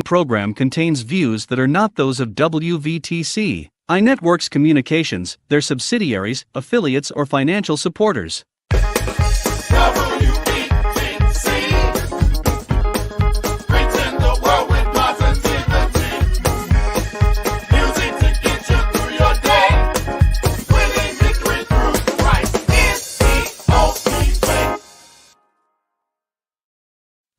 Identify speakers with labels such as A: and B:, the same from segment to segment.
A: program contains views that are not those of WVTC, iNetworks Communications, their subsidiaries, affiliates, or financial supporters.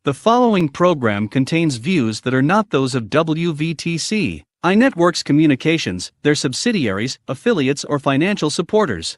A: The following program contains views that are not those of WVTC, iNetworks Communications, their subsidiaries, affiliates, or financial supporters.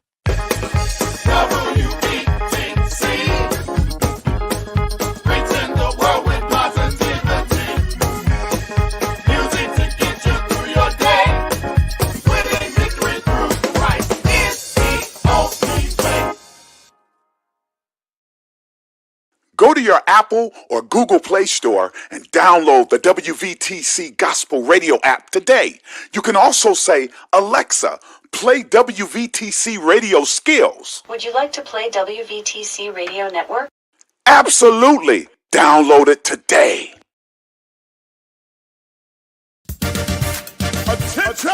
B: Go to your Apple or Google Play Store and download the WVTC Gospel Radio app today. You can also say, Alexa, play WVTC Radio Skills.
C: Would you like to play WVTC Radio Network?
B: Absolutely. Download it today. Attention!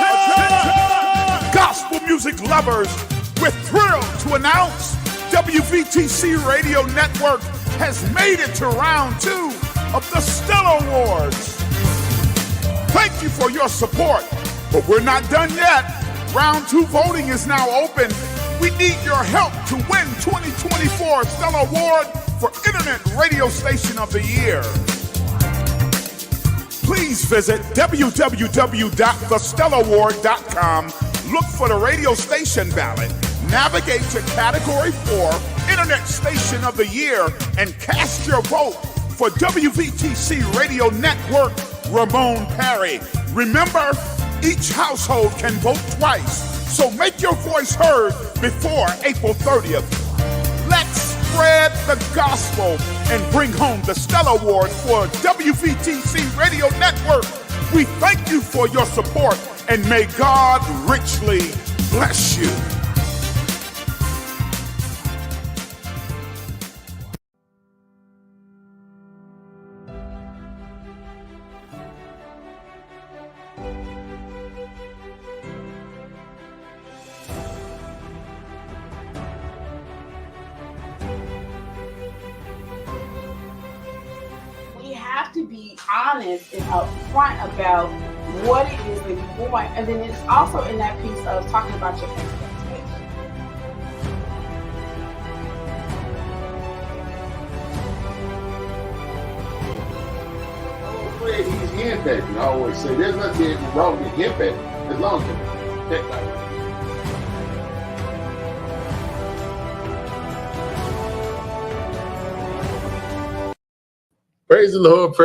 B: Gospel music lovers, we're thrilled to announce WVTC Radio Network has made it to round 2 of the Stellar Awards. Thank you for your support, but we're not done yet. Round 2 voting is now open. We need your help to win 2024 Stellar Award for Internet Radio Station of the Year. Please visit www.thestellarward.com. Look for the radio station ballot. Navigate to Category 4, Internet Station of the Year, and cast your vote for WVTC Radio Network, Ramon Perry. Remember, each household can vote twice, so make your voice heard before April 30th. Let's spread the gospel and bring home the Stellar Award for WVTC Radio Network. We thank you for your support, and may God richly bless you.
D: To be honest and upfront about what it is that you want, and then it's also in that piece of talking about your expectations.
E: I'm afraid he's impacting. I always say there's nothing wrong with impacting as long as you protect that. Praise the Lord,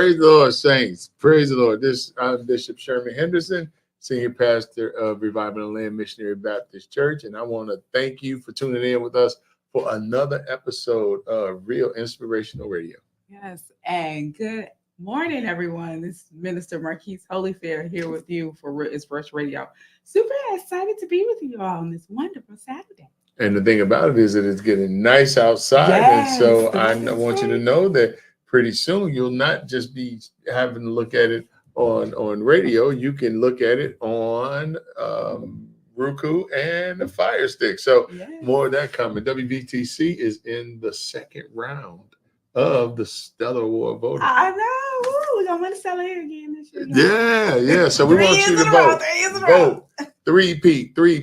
E: saints. Praise the Lord. I'm Bishop Sherman Henderson, Senior Pastor of Revival and Land Missionary Baptist Church, and I want to thank you for tuning in with us for another episode of Ril Inspirational Radio.
F: Yes, and good morning, everyone. This is Minister Marquise Holyfair here with you for Ril Inspirational Radio. Super excited to be with you all on this wonderful Saturday.
E: And the thing about it is that it's getting nice outside,
F: yes,
E: and so I want you to know that pretty soon you'll not just be having to look at it on radio. You can look at it on Roku and a Fire Stick. So more of that coming. WVTC is in the second round of the Stellar Award voting.
F: I know. We're going to win the Stellar again this year.
E: Yeah. So we want you to vote. Vote. Three-peat. We're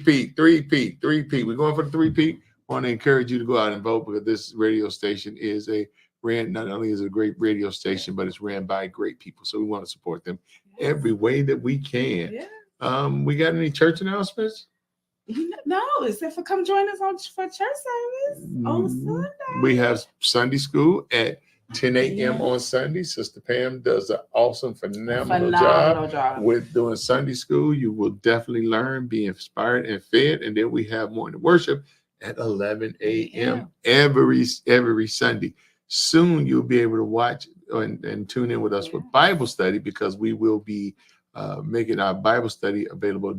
E: going for the three-peat. I want to encourage you to go out and vote, because this radio station is not only is it a great radio station, but it's ran by great people. So we want to support them every way that we can. Yeah. We got any church announcements?
F: No, except for come join us for church service on Sunday.
E: We have Sunday school at 10 a.m. on Sunday. Sister Pam does an awesome, phenomenal job with doing Sunday school. You will definitely learn, be inspired and fed. And then we have morning worship at 11 a.m. every Sunday. Soon you'll be able to watch and tune in with us for Bible study, because we will be making our Bible study available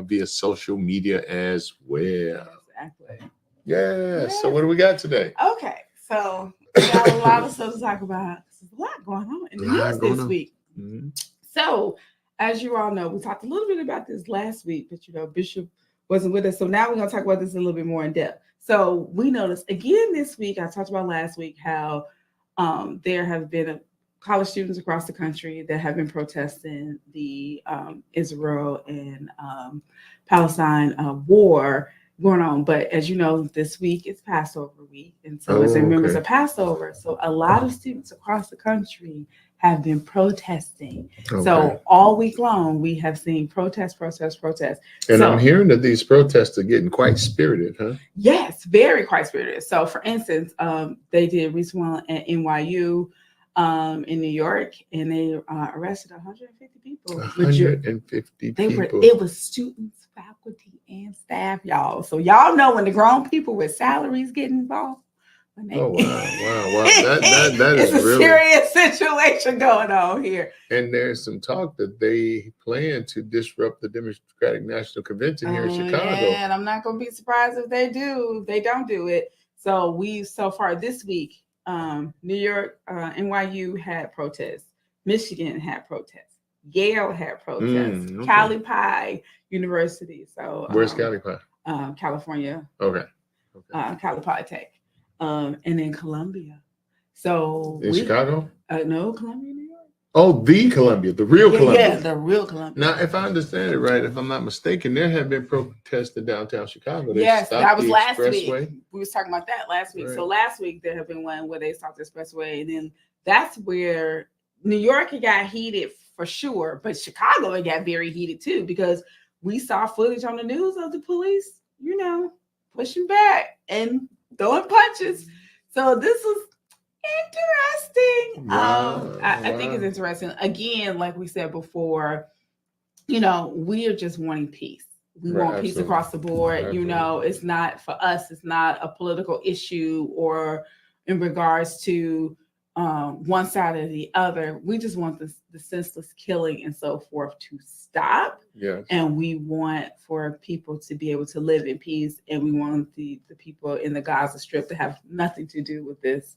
E: via social media as well.
F: Exactly.
E: Yeah. So what do we got today?
F: Okay. So we got a lot of stuff to talk about. There's a lot going on in the news this week.
E: Mm-hmm.
F: So, as you all know, we talked a little bit about this last week, but Bishop wasn't with us. So now we're going to talk about this a little bit more in depth. So we noticed again this week, I talked about last week how there have been college students across the country that have been protesting the Israel and Palestine war going on. But as you know, this week is Passover week. And so as members of Passover, so a lot of students across the country have been protesting. Okay. So all week long, we have seen protests. And
E: I'm hearing that these protests are getting quite spirited, huh?
F: Yes, very quite spirited. So for instance, they did recent one at NYU in New York, and they arrested 150 people.
E: 150 people.
F: It was students, faculty, and staff, y'all. So y'all know when the grown people with salaries get involved.
E: Wow. That is
F: a
E: really
F: serious situation going on here.
E: And there's some talk that they plan to disrupt the Democratic National Convention here in Chicago.
F: And I'm not going to be surprised if they do. They don't do it. So so far this week, New York, NYU had protests. Michigan had protests. Yale had protests. Cali Pi University. So
E: where's Cali Pi?
F: California.
E: Okay.
F: Cali Pi Tech. And then Columbia. So
E: in Chicago?
F: No, Columbia, New York.
E: Oh, the Columbia, the real Columbia.
F: Yeah, the real Columbia.
E: Now, if I understand it right, if I'm not mistaken, there have been protests in downtown Chicago.
F: Yes, that was last week. We was talking about that last week. Right. So last week there have been one where they stopped the expressway, and then that's where New York got heated for sure, but Chicago it got very heated too because we saw footage on the news of the police, pushing back and throwing punches. So this was interesting.
E: Wow,
F: I think it's interesting. Again, like we said before, we are just wanting peace. We want peace across the board. Absolutely. It's not for us. It's not a political issue or in regards to one side or the other. We just want the senseless killing and so forth to stop.
E: Yes.
F: And we want for people to be able to live in peace. And we want the people in the Gaza Strip to have nothing to do with this,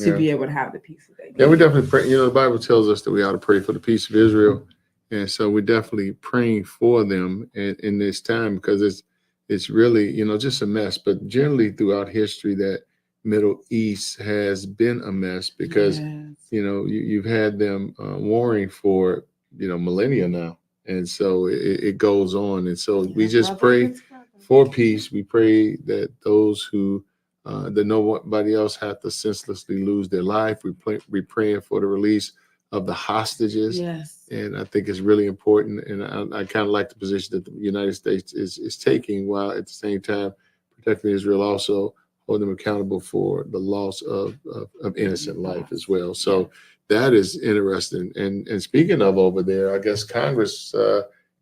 F: to be able to have the peace that they need.
E: Yeah, we definitely pray. The Bible tells us that we ought to pray for the peace of Israel. And so we're definitely praying for them in this time because it's really, just a mess. But generally throughout history, that Middle East has been a mess because, you've had them warring for, millennia now. And so it goes on. And so we just pray for peace. We pray that those who, that nobody else have to senselessly lose their life. We're praying for the release of the hostages.
F: Yes.
E: And I think it's really important. And I kind of like the position that the United States is taking, while at the same time protecting Israel, also hold them accountable for the loss of innocent life as well. So that is interesting. And speaking of over there, I guess Congress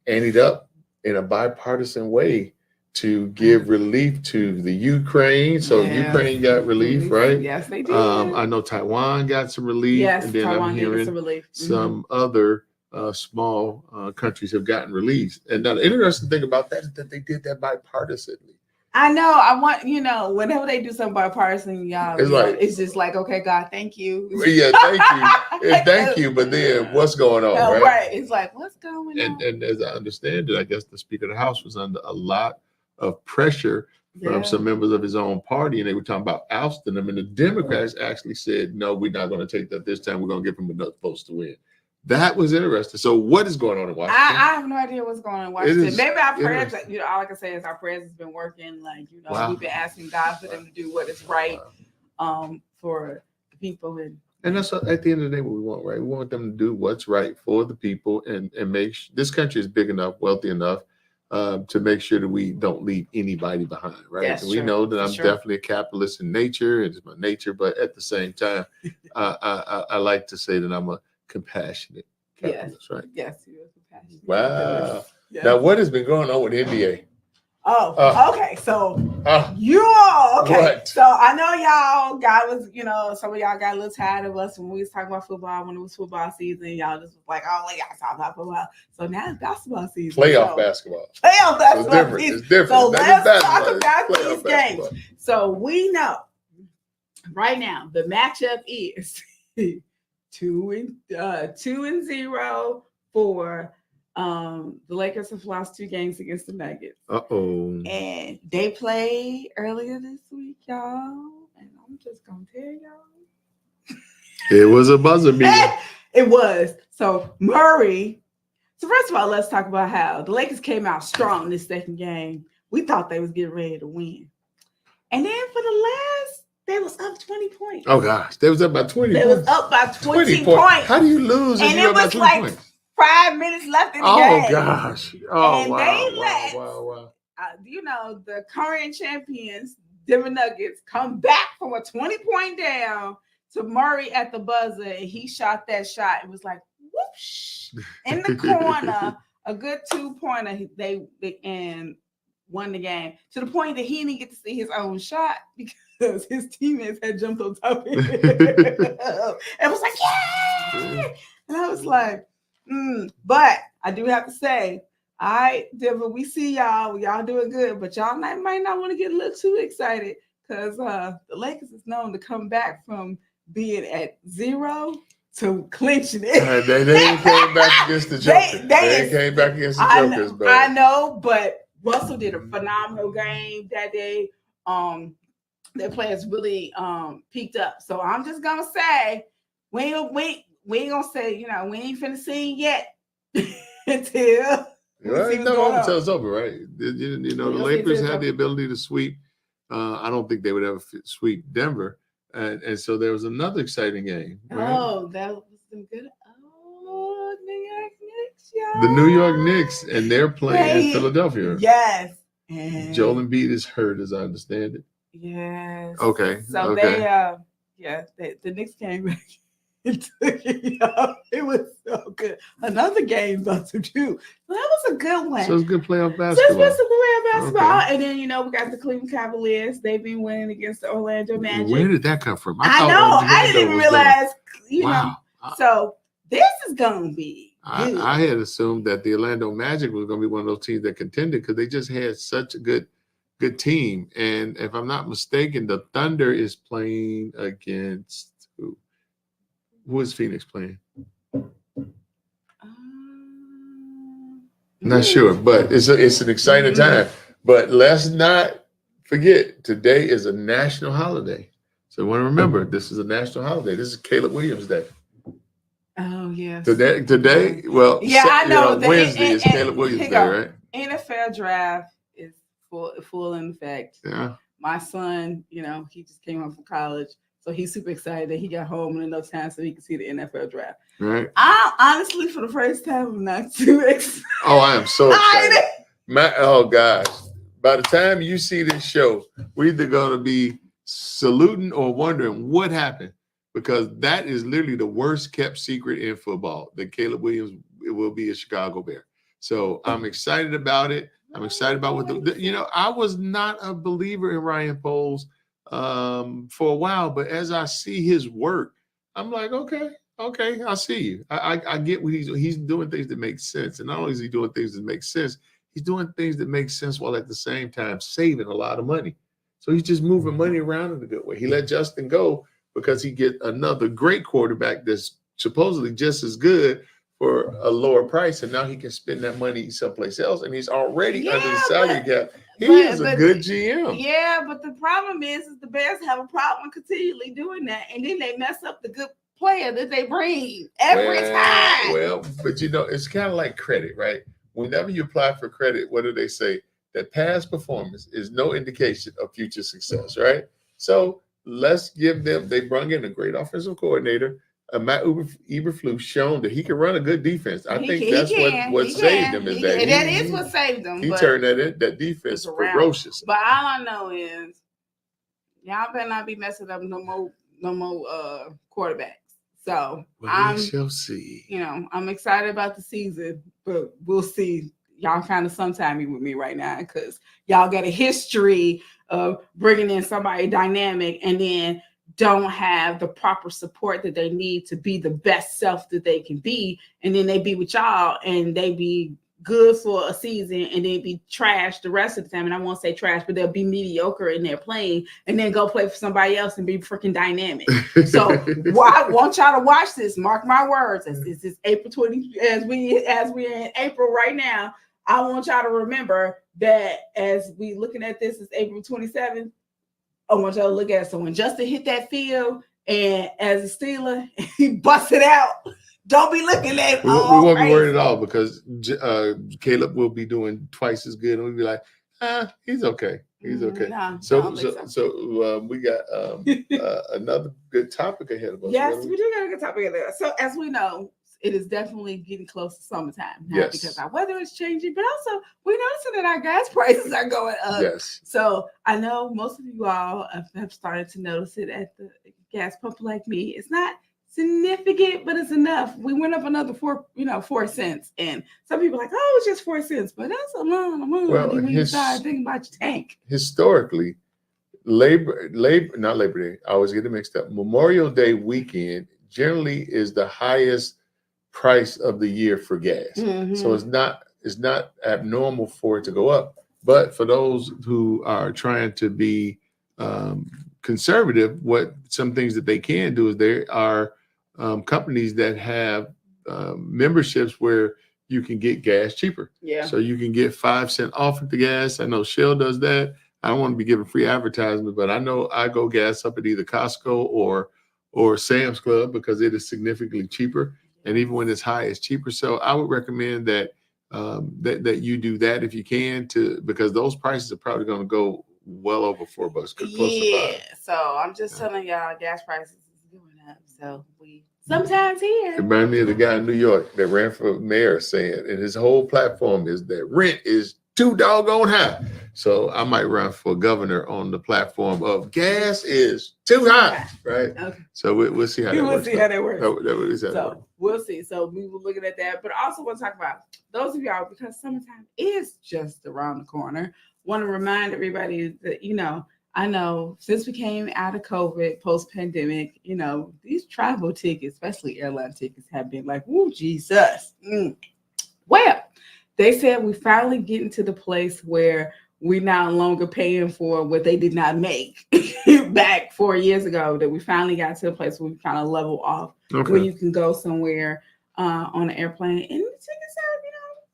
E: ended up in a bipartisan way to give relief to the Ukraine. So Ukraine got relief, right?
F: Yes, they did.
E: I know Taiwan got some relief.
F: Yes,
E: and then
F: Taiwan
E: I'm hearing
F: some relief.
E: Some other small countries have gotten released. And now the interesting thing about that is that they did that bipartisanly.
F: I know. I want, whenever they do something bipartisan, y'all, it's just like, okay, God, thank you.
E: Yeah, thank you. Thank you. But then what's going on?
F: No, right. It's like, what's going on?
E: And as I understand it, I guess the Speaker of the House was under a lot of pressure from some members of his own party, and they were talking about ousting him. And the Democrats actually said, no, we're not going to take that this time. We're going to give him enough votes to win. That was interesting. So what is going on in Washington?
F: I have no idea what's going on in Washington. Maybe our prayers, all I can say is our prayers has been working. Like, we've been asking God for them to do what is right for the people.
E: And that's at the end of the day what we want, right? We want them to do what's right for the people and make this country is big enough, wealthy enough to make sure that we don't leave anybody behind, right?
F: Yes,
E: and we know that I'm definitely a capitalist in nature. It's my nature, but at the same time, I like to say that I'm a compassionate capitalist, right?
F: Yes, you're compassionate.
E: Wow. Now, what has been going on with NBA?
F: Okay. So you all okay.
E: What?
F: So I know y'all some of y'all got a little tired of us when we was talking about football when it was football season. Y'all just was like, y'all talking about football. So now it's basketball season.
E: Playoff basketball.
F: Playoff basketball.
E: It's different.
F: So let's talk about these games. So we know right now the matchup is 2-0 for the Lakers have lost 2 games against the Nuggets. And they played earlier this week, y'all. And I'm just gonna tell y'all.
E: It was a buzzer beater.
F: It was. So Murray. So first of all, let's talk about how the Lakers came out strong this second game. We thought they was getting ready to win. And then for the last, they was up 20 points.
E: Oh gosh, they was up by 20
F: They
E: points.
F: was up by 20 points.
E: How do you lose if you're up by 20 points?
F: 5 minutes left in the game.
E: Oh gosh. Oh
F: and
E: wow.
F: They let,
E: Wow.
F: The current champions, Denver Nuggets, come back from a 20-point down to Murray at the buzzer, and he shot that shot. It was like whoosh in the corner, a good 2-pointer. They and won the game to the point that he didn't get to see his own shot because his teammates had jumped on top of him. It was like, yeah, and I was like, But I do have to say, Denver, we see y'all doing good, but y'all might not want to get a little too excited because the Lakers is known to come back from being at 0 to clinching it.
E: They didn't came back against the Jokers. They came back against the Jokers.
F: I know, but Russell did a phenomenal game that day. Their players really peaked up. So I'm just gonna say we ain't gonna say, we ain't finna see yet until
E: until it's over, right? The Lakers had the ability to sweep. I don't think they would ever sweep Denver. And so there was another exciting game. Right?
F: Oh, that was some good. Oh, New York Knicks, y'all.
E: The New York Knicks, and they're playing in Philadelphia.
F: Yes.
E: And Joel Embiid is hurt, as I understand it.
F: Yes.
E: Okay.
F: So the Knicks came back. It was so good. Another game about to do. That was a good one.
E: So it's good playoff basketball.
F: And then we got the Cleveland Cavaliers. They've been winning against the Orlando Magic.
E: Where did that come from?
F: I know. I didn't even realize.
E: Wow.
F: So this is gonna be good.
E: I had assumed that the Orlando Magic was gonna be one of those teams that contended because they just had such a good team. And if I'm not mistaken, the Thunder is playing against who? Who is Phoenix playing? Not sure, but it's an exciting time. But let's not forget, today is a national holiday. So I want to remember, this is a national holiday. This is Caleb Williams Day.
F: Oh, yes.
E: Today, well,
F: yeah, I know.
E: Wednesday is Caleb Williams Day, right?
F: NFL draft is full in effect.
E: Yeah.
F: My son, he just came home from college. So he's super excited that he got home in enough time so he can see the NFL draft.
E: Right.
F: I honestly, for the first time, I'm not too excited.
E: Oh, I am so excited. Oh gosh. By the time you see this show, we're either going to be saluting or wondering what happened, because that is literally the worst kept secret in football, that Caleb Williams will be a Chicago Bear. So I'm excited about it. I'm excited about what I was not a believer in Ryan Poles for a while, but as I see his work, I'm like, okay, I see you. I get what he's doing things that make sense. And not only is he doing things that make sense, he's doing things that make sense while at the same time saving a lot of money. So he's just moving money around in a good way. He let Justin go because he get another great quarterback that's supposedly just as good for a lower price, and now he can spend that money someplace else, and he's already under the salary cap. He is a good GM.
F: Yeah, but the problem is the Bears have a problem continually doing that, and then they mess up the good player that they bring every time.
E: Well, but it's kind of like credit, right? Whenever you apply for credit, what do they say? That past performance is no indication of future success, right? So let's give them. They brought in a great offensive coordinator. Matt Eberflus shown that he can run a good defense. I think that's what saved him.
F: That is what saved him.
E: He turned that defense ferocious.
F: But all I know is y'all better not be messing up no more quarterbacks. So
E: we shall see.
F: I'm excited about the season, but we'll see. Y'all kind of sometimey with me right now because y'all got a history of bringing in somebody dynamic and then don't have the proper support that they need to be the best self that they can be, and then they be with y'all and they be
D: good for a season and then be trash the rest of the time. And I won't say trash, but they'll be mediocre in their playing and then go play for somebody else and be freaking dynamic. So I want y'all to watch this. Mark my words. This is April 20 as we're in April right now. I want y'all to remember that as we looking at this is April 27th. I want y'all to look at it. So when Justin hit that field and as a Steeler, he busted out. Don't be looking at it.
E: We won't be worried at all because Caleb will be doing twice as good, and we'll be like, he's okay. He's okay.
D: No,
E: so we got another good topic ahead of us.
D: Yes, we do got a good topic ahead of us. So as we know, it is definitely getting close to summertime now because our weather is changing, but also we're noticing that our gas prices are going up.
E: Yes.
D: So I know most of you all have started to notice it at the gas pump like me. It's not significant, but it's enough. We went up another 4 cents, and some people are like, oh, it's just 4 cents, but that's a lot of money when you start thinking about your tank.
E: Historically, not Labor Day, I always get it mixed up. Memorial Day weekend generally is the highest price of the year for gas.
D: Mm-hmm.
E: So it's not abnormal for it to go up. But for those who are trying to be conservative, what some things that they can do is there are companies that have memberships where you can get gas cheaper.
D: Yeah.
E: So you can get 5 cents off at the gas. I know Shell does that. I don't want to be giving free advertisement, but I know I go gas up at either Costco or Sam's Club because it is significantly cheaper. And even when it's high, it's cheaper. So I would recommend that that you do that if you can, because those prices are probably going to go well over $4, close to $5.
D: So I'm just telling y'all, gas prices is going up. So we sometimes here.
E: It reminds me of the guy in New York that ran for mayor saying, and his whole platform is that rent is too doggone high. So I might run for governor on the platform of gas is too high, right?
D: Okay.
E: So we'll see how that works.
D: We'll see how that works.
E: So
D: we'll see. So we were looking at that, but I also want to talk about those of y'all, because summertime is just around the corner. Want to remind everybody that, I know since we came out of COVID, post-pandemic, these travel tickets, especially airline tickets, have been like, woo, Jesus. Well, they said we finally getting to the place where we're no longer paying for what they did not make back 4 years ago, that we finally got to the place where we kind of level off, where you can go somewhere on an airplane and the tickets are,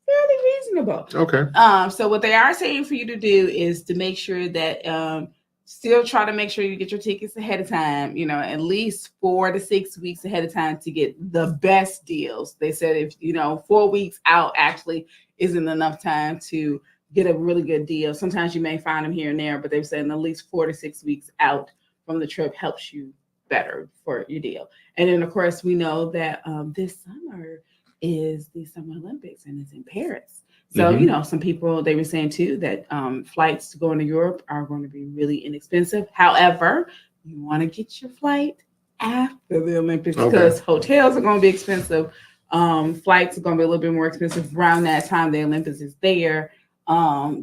D: fairly reasonable.
E: Okay.
D: So what they are saying for you to do is to make sure that still try to make sure you get your tickets ahead of time, at least 4 to 6 weeks ahead of time to get the best deals. They said if, 4 weeks out actually isn't enough time to get a really good deal. Sometimes you may find them here and there, but they've said at least 4 to 6 weeks out from the trip helps you better for your deal. And then, of course, we know that this summer is the Summer Olympics and it's in Paris. So, some people, they were saying too that flights to go into Europe are going to be really inexpensive. However, you want to get your flight after the Olympics because hotels are going to be expensive. Flights are going to be a little bit more expensive around that time the Olympics is there,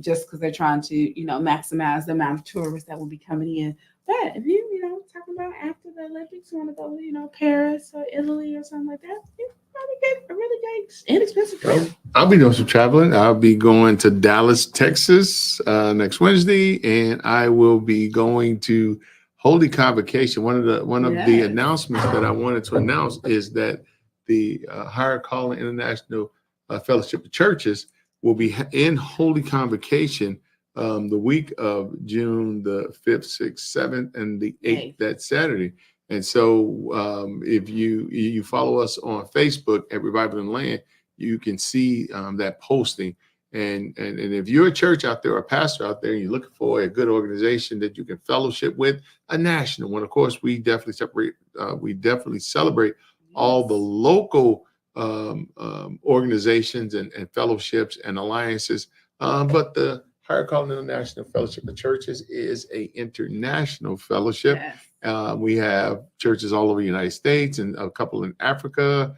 D: just because they're trying to, maximize the amount of tourists that will be coming in. But if you, talking about after the Olympics, you want to go, Paris or Italy or something like that, you probably get a really great, inexpensive trip.
E: I'll be doing some traveling. I'll be going to Dallas, Texas next Wednesday, and I will be going to Holy Convocation. One of the announcements that I wanted to announce is that the Higher Calling International Fellowship of Churches will be in Holy Convocation the week of June the 5th, 6th, 7th, and the 8th, that Saturday. And so if you follow us on Facebook at Revival in the Land, you can see that posting. And if you're a church out there or a pastor out there and you're looking for a good organization that you can fellowship with, a national one, of course, we definitely celebrate all the local organizations and fellowships and alliances. But the Higher Calling International Fellowship of Churches is an international fellowship.
D: Yes.
E: We have churches all over the United States and a couple in Africa,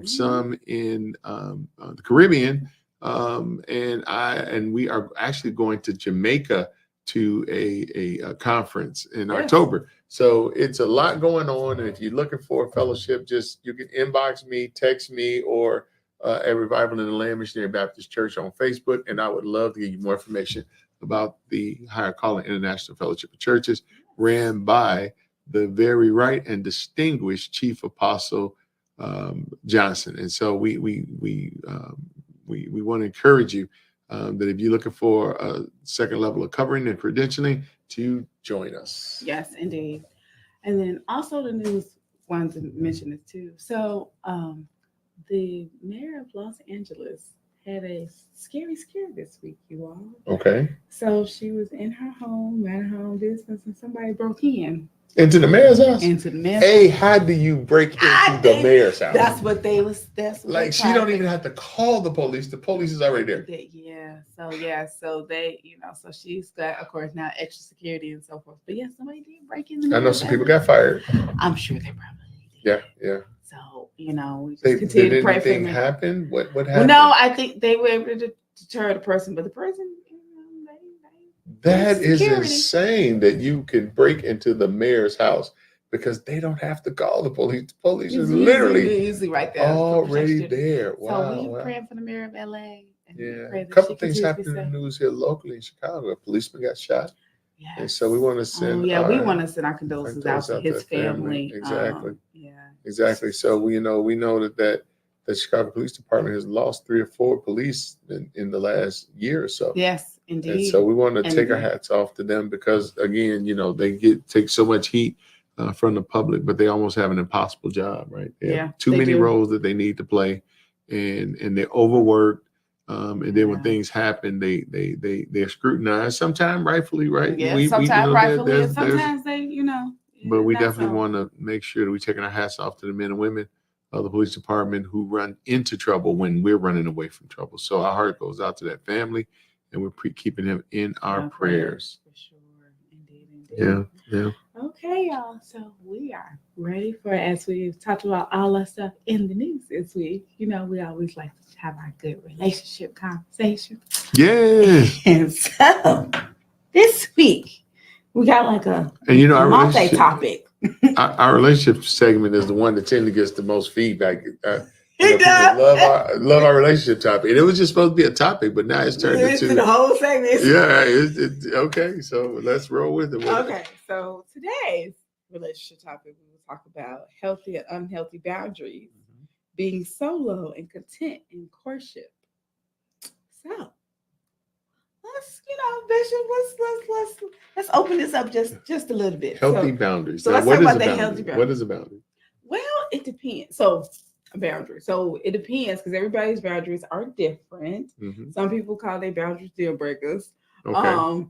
E: some in the Caribbean, and we are actually going to Jamaica to a conference in October. So it's a lot going on, and if you're looking for a fellowship, you can inbox me, text me, or at Revival in the Land Missionary Baptist Church on Facebook. And I would love to give you more information about the Higher Calling International Fellowship of Churches, ran by the very right and distinguished Chief Apostle Johnson. And so we want to encourage you that if you're looking for a second level of covering and credentialing, to join us.
F: Yes, indeed. And then also the news wanted to mention this too. So the mayor of Los Angeles had a scary scare this week, you all.
E: Okay.
F: So she was in her home, at her home business, and somebody broke in.
E: Into the mayor's house?
F: Into the mayor's
E: Hey, how do you break into the mayor's house?
F: That's what they was. That's what
E: like she don't even have to call the police. The police is already there.
F: Yeah. So they, so she's got, of course, now extra security and so forth. But yeah, somebody did break in.
E: I know some people got fired.
F: I'm sure they probably did.
E: Yeah.
F: So we just continue to pray for them.
E: Did anything happen? What happened?
F: Well, no, I think they were able to deter the person, but the person.
E: That is insane that you can break into the mayor's house because they don't have to call the police. The police is literally
F: usually right there,
E: already there. Wow.
F: So we praying for the mayor of LA.
E: Yeah. A couple things happened in the news here locally in Chicago. A policeman got shot.
F: Yes.
E: And so we want to send
F: we want to send our condolences out to his family.
E: Exactly.
F: Yeah.
E: Exactly. So we know that the Chicago Police Department has lost 3 or 4 police in the last year or so.
F: Yes. Indeed.
E: And so we want to take our hats off to them because, again, they take so much heat from the public, but they almost have an impossible job, right? They have too many roles that they need to play, and they're overworked. And then when things happen, they're scrutinized. Sometimes rightfully, right?
F: Yeah, sometimes rightfully, and sometimes they,
E: But we definitely want to make sure that we're taking our hats off to the men and women of the police department who run into trouble when we're running away from trouble. So our heart goes out to that family. And we're keeping him in our prayers. For sure. Indeed. Yeah.
F: Okay, y'all. So we are ready for, as we've talked about all that stuff in the news this week. We always like to have our good relationship conversation.
E: Yeah.
F: And so this week, we got like a
E: our
F: multi-topic.
E: Our relationship segment is the one that tends to get the most feedback.
F: It does.
E: Love our relationship topic. And it was just supposed to be a topic, but now it's turned into
F: the whole segment.
E: Yeah. Okay. So let's roll with it.
F: Okay. So today's relationship topic, we will talk about healthy and unhealthy boundaries, being solo and content in courtship. So let's, Bishop, let's open this up just a little bit.
E: Healthy boundaries.
F: So let's talk about the healthy boundaries.
E: What is a boundary?
F: Well, it depends. So a boundary. So it depends because everybody's boundaries are different. Mm-hmm. Some people call their boundaries deal breakers. Okay.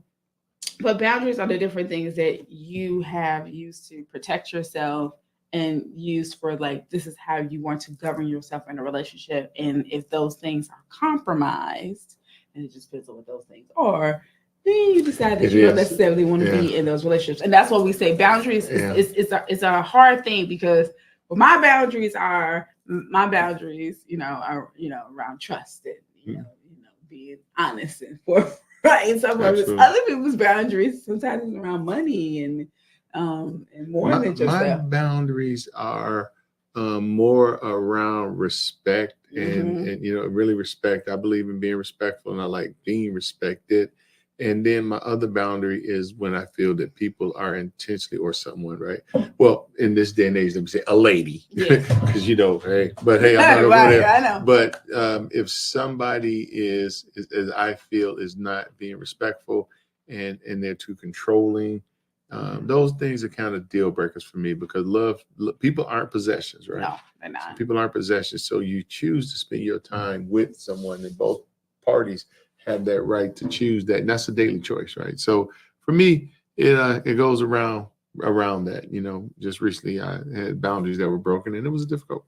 F: But boundaries are the different things that you have used to protect yourself and used for this is how you want to govern yourself in a relationship. And if those things are compromised, and it just depends on what those things are, then you decide that you don't necessarily want to be in those relationships. And that's what we say boundaries is a hard thing because my boundaries are around trust and being honest and forthright and so forth. Other people's boundaries sometimes is around money and more than just that.
E: My boundaries are more around respect and really respect. I believe in being respectful and I like being respected. And then my other boundary is when I feel that people are intentionally, or someone, right? Well, in this day and age, let me say a lady, because I'm not over there.
F: I know.
E: But if somebody is, as I feel, is not being respectful and they're too controlling, those things are kind of deal breakers for me because people aren't possessions, right?
F: No, they're not.
E: So people aren't possessions. So you choose to spend your time with someone, and both parties have that right to choose that, and that's a daily choice, right? So for me, it goes around that. Just recently I had boundaries that were broken, and it was a difficult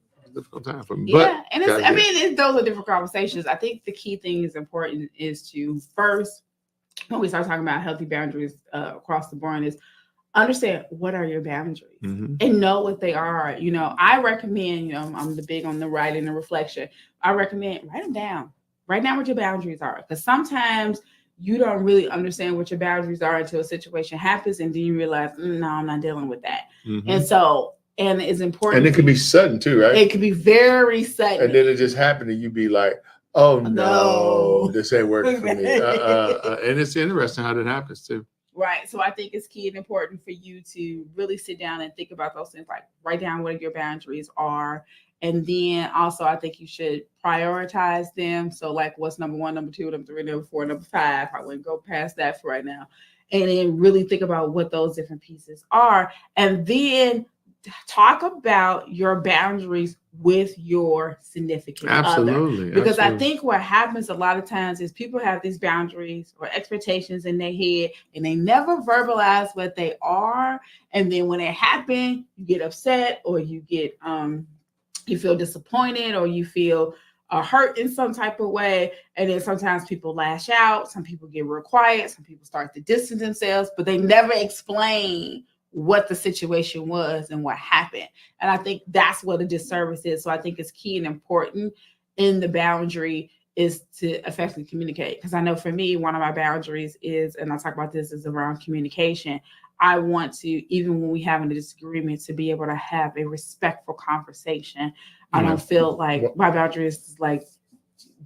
E: time for me.
F: Yeah, but those are different conversations. I think the key thing is important is to first, when we start talking about healthy boundaries across the board, is understand what are your boundaries and know what they are. I recommend, I'm the big on the writing and reflection. I recommend write them down. Write down what your boundaries are, because sometimes you don't really understand what your boundaries are until a situation happens, and then you realize, no, I'm not dealing with that. And so And it's important.
E: And it can be sudden too, right?
F: It can be very sudden.
E: And then it just happened and you be like, oh no, this ain't working for me. And it's interesting how that happens too.
F: Right. So I think it's key and important for you to really sit down and think about those things, like write down what your boundaries are. And then also I think you should prioritize them. So like what's number 1, number 2, number 3, number 4, number 5. I wouldn't go past that for right now. And then really think about what those different pieces are. And then talk about your boundaries with your significant other. Because I think what happens a lot of times is people have these boundaries or expectations in their head and they never verbalize what they are. And then when it happens, you get upset or you get you feel disappointed or you feel hurt in some type of way. And then sometimes people lash out. Some people get real quiet. Some people start to distance themselves, but they never explain what the situation was and what happened. And I think that's what a disservice is. So I think it's key and important in the boundary is to effectively communicate. Because I know for me, one of my boundaries is, and I'll talk about this, is around communication. I want to, even when we have a disagreement, to be able to have a respectful conversation. I don't feel like my boundary is like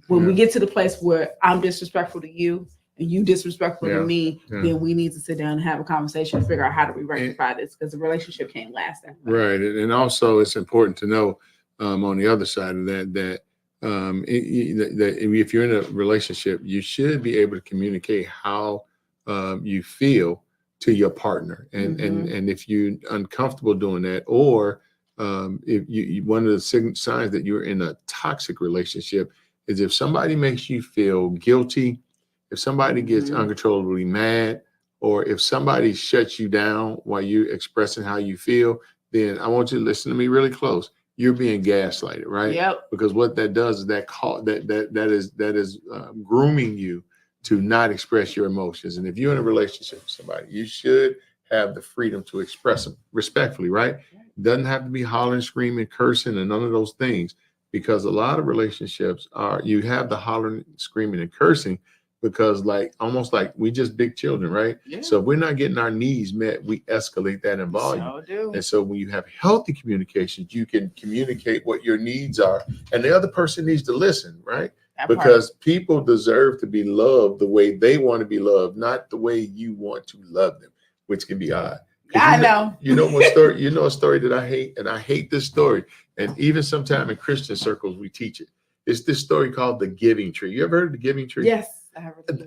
F: when we get to the place where I'm disrespectful to you and you disrespectful to me, then we need to sit down and have a conversation and figure out how do we rectify this, because the relationship can't last that way.
E: Right. And also it's important to know on the other side of that if you're in a relationship, you should be able to communicate how you feel to your partner. And if you're uncomfortable doing that, or if you one of the signs that you're in a toxic relationship is if somebody makes you feel guilty, if somebody gets uncontrollably mad, or if somebody shuts you down while you're expressing how you feel, then I want you to listen to me really close. You're being gaslighted, right?
F: Yep.
E: Because what that does is that is grooming you to not express your emotions. And if you're in a relationship with somebody, you should have the freedom to express them respectfully, right? It doesn't have to be hollering, screaming, cursing, and none of those things. Because a lot of relationships you have the hollering, screaming, and cursing because almost like we just big children, right? Yeah. So if we're not getting our needs met, we escalate that in volume.
F: So do.
E: And so when you have healthy communications, you can communicate what your needs are, and the other person needs to listen, right? Because people deserve to be loved the way they want to be loved, not the way you want to love them, which can be odd.
F: I know.
E: You know what story? You know a story that I hate, and I hate this story. And even sometime in Christian circles, we teach it. It's this story called the giving tree. You ever heard of the giving tree?
F: Yes.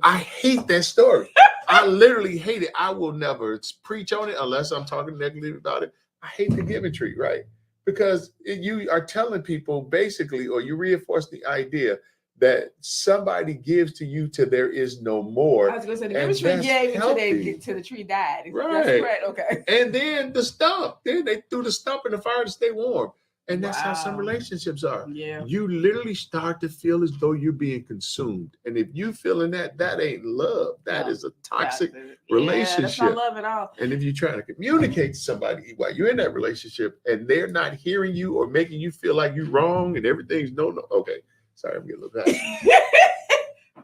E: I hate that story. I literally hate it. I will never preach on it unless I'm talking negatively about it. I hate the giving tree, right? Because you are telling people basically, or you reinforce the idea that somebody gives to you till there is no more.
F: I was going to say, the giving tree gave until the tree died.
E: Right.
F: That's right. Okay.
E: And then the stump. Then they threw the stump in the fire to stay warm. And that's how some relationships are.
F: Yeah.
E: You literally start to feel as though you're being consumed. And if you feeling that ain't love. That is a toxic relationship.
F: That's not love at all.
E: And if you're trying to communicate to somebody while you're in that relationship and they're not hearing you or making you feel like you're wrong and everything's no. Okay. Sorry, I'm getting a little bad.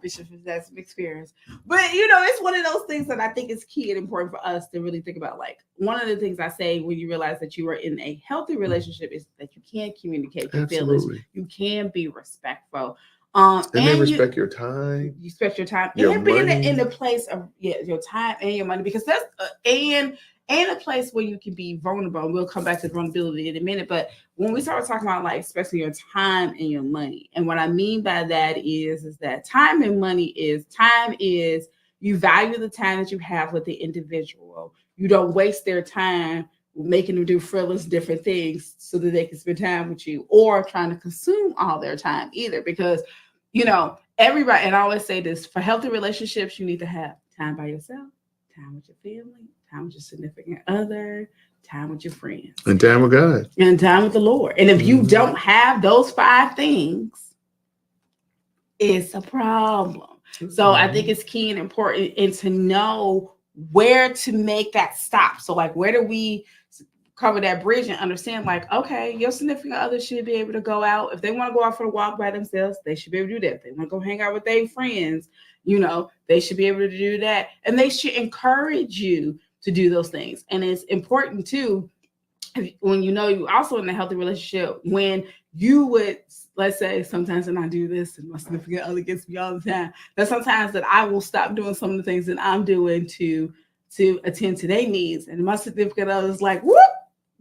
F: Bishop has had some experience. But, it's one of those things that I think is key and important for us to really think about. Like, one of the things I say when you realize that you are in a healthy relationship is that you can communicate your feelings. You can be respectful.
E: And they respect your time.
F: You respect your time.
E: Your
F: and be
E: money.
F: in the place of your time and your money. Because that's and a place where you can be vulnerable. And we'll come back to vulnerability in a minute. But when we start talking about especially your time and your money, and what I mean by that is that time and money is you value the time that you have with the individual. You don't waste their time making them do frivolous different things so that they can spend time with you, or trying to consume all their time either. Because, everybody, and I always say this, for healthy relationships, you need to have time by yourself, time with your family, time with your significant other, time with your friends.
E: And time with God.
F: And time with the Lord. And if you don't have those 5 things, it's a problem. So I think it's key and important and to know where to make that stop. So where do we cover that bridge and understand okay, your significant other should be able to go out. If they want to go out for a walk by themselves, they should be able to do that. If they want to go hang out with their friends, they should be able to do that. And they should encourage you to do those things. And it's important too,
D: when you know you also in a healthy relationship, when you would, let's say, sometimes, and I do this, and my significant other gets me all the time, that sometimes that I will stop doing some of the things that I'm doing to attend to their needs, and my significant other is like, whoop,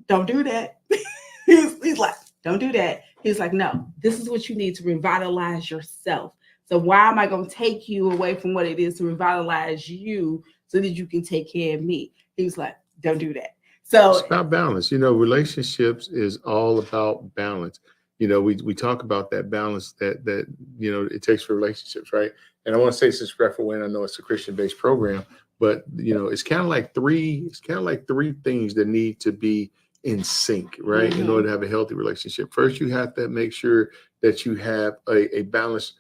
D: don't do that. he's like, don't do that. He's like, no, this is what you need to revitalize yourself. So why am I going to take you away from what it is to revitalize you so that you can take care of me? He's like, don't do that. So
E: it's about balance. Relationships is all about balance. We talk about that balance that it takes for relationships, right? And I want to say, since Referee Wayne, I know it's a Christian-based program, but it's kind of like three things that need to be in sync, right? In order to have a healthy relationship. First, you have to make sure that you have a balanced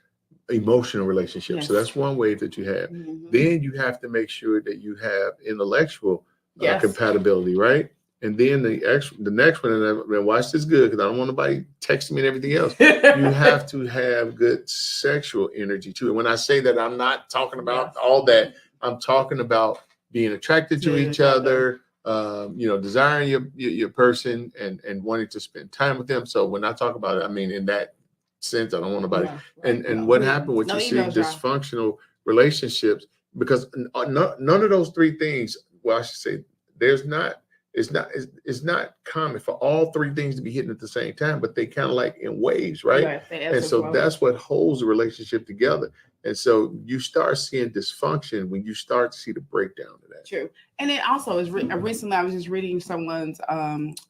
E: emotional relationship. Yes. So that's one way that you have. Then you have to make sure that you have intellectual compatibility, right? And then the next one, and watch this good, because I don't want nobody texting me and everything else. You have to have good sexual energy too. And when I say that, I'm not talking about all that. I'm talking about being attracted to each other, desiring your person and wanting to spend time with them. So when I talk about it, I mean in that sense. I don't want nobody. And what happened when you see dysfunctional relationships, because none of those three things, well, I should say, it's not common for all three things to be hitting at the same time, but they kind of like in waves, right? And so that's what holds the relationship together. And so you start seeing dysfunction when you start to see the breakdown of that.
D: True. And it also is recently I was just reading someone's